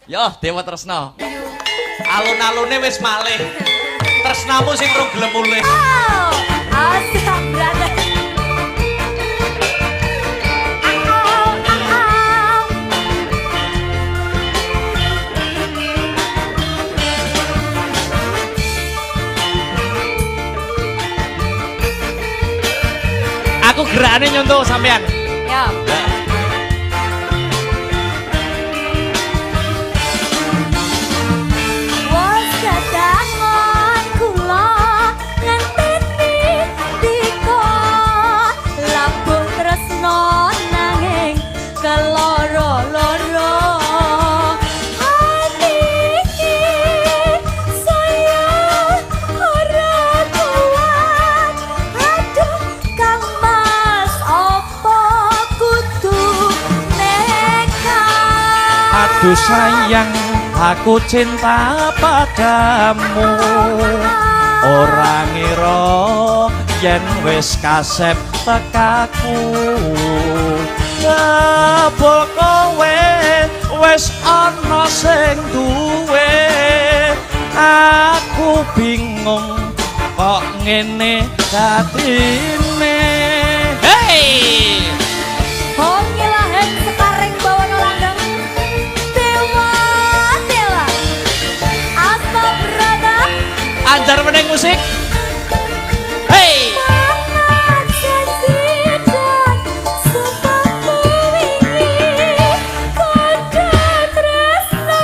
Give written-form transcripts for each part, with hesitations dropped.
Yo, Dewa Tresna. Alun-alune wis malih. Tresnamu sing rung gelem mulih. Oh, asam brother. Aku gerakane nyontoh sampean. Ya. Wes kadangon kula ngenteni dika labuh tresno nanging keloro-loro hati iki saya ora kuat aduh Kang Mas opo kudu nekat. Aduh sayang, aku cinta padamu. Ora ngira yen wis kasep tekaku. Jebul kowe wis ana sing duwe. Aku bingung kok ngene dadine. Hey! Oh ngilahen sekareng bawana langgeng Dewa Dewa Asta berada Anjar meneng musik. Hey! Mangan janji dan sumpahmu wingi Koda tresno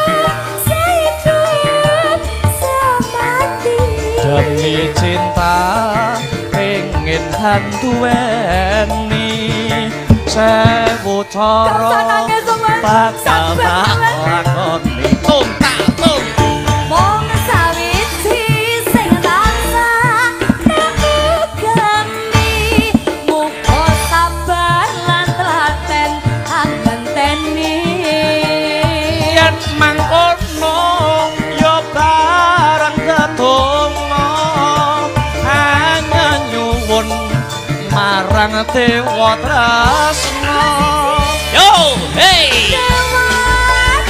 sehidup semati Demi cinta pengen handuweni sewu cara bakal tak lakoni tung tak tung. Mong sawiji sing tansah nemu geni muga sabar lan telaten angenteni Yen mangkono yo bareng gedonga hanya nyuwun marang Dewa Tresna. Yo, hey! Dewa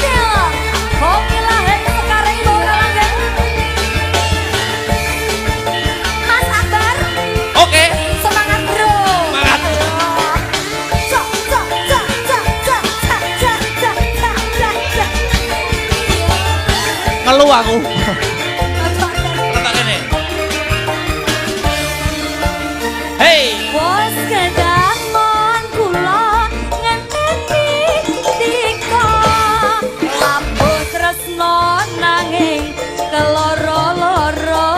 Dewa kok ilahe sekarang bawa langgeng Mas Akbar Oke. semangat bro Semangat. Cok cok cok cok cok cok cok cok cok cok cok Ngeluh aku. Letak kene. Hey! Wes kedangon kula ngenteni dika labuh tresno nanging keloro-loro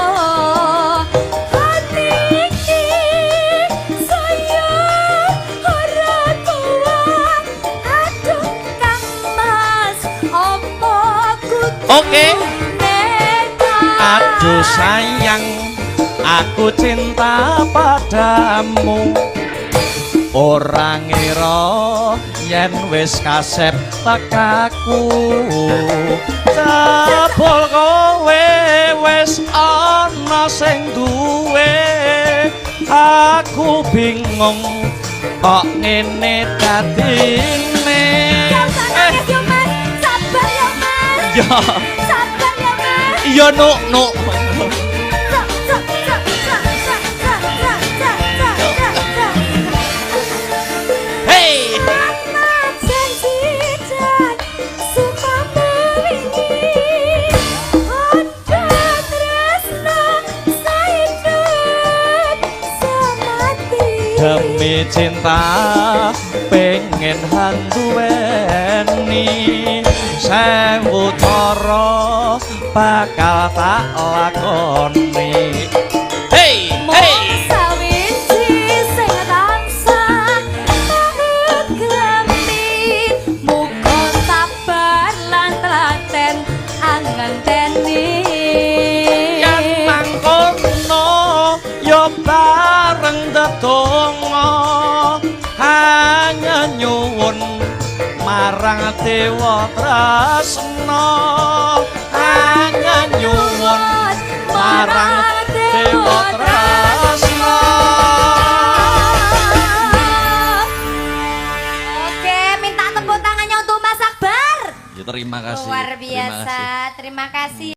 hati iki saya ora kuat aduh Kang Mas opo kudu Oke. nekat. Aduh sayang, aku cinta padamu. Ora ngira yen wis kasep tekaku. Jebul kowe wis ana sing duwe. Aku bingung kok ngene dadine. Gak usah nangis yo Mas, sabar yo Mas, Ya, sabar yo Mas. ya nuk nuk. Cak, cak, cak, cak, cak, cak, cak, cak, cak, cak, cak. Hey! Mangan janji dan sumpahmu wingi. Ada tresno sehidup semati. Demi cinta pengen handuweni sewu cara bakal tak lakoni. Hey, hey! Mong sawiji sing tansah tahu gemi muga sabar lan telaten angenteni Yen mangkono yo bareng dedonga hanya nyuwun marang Dewa Tresna hanya nyuwun marang Dewa Tresna. terima kasih. Luar Terima kasih. biasa. Terima kasih.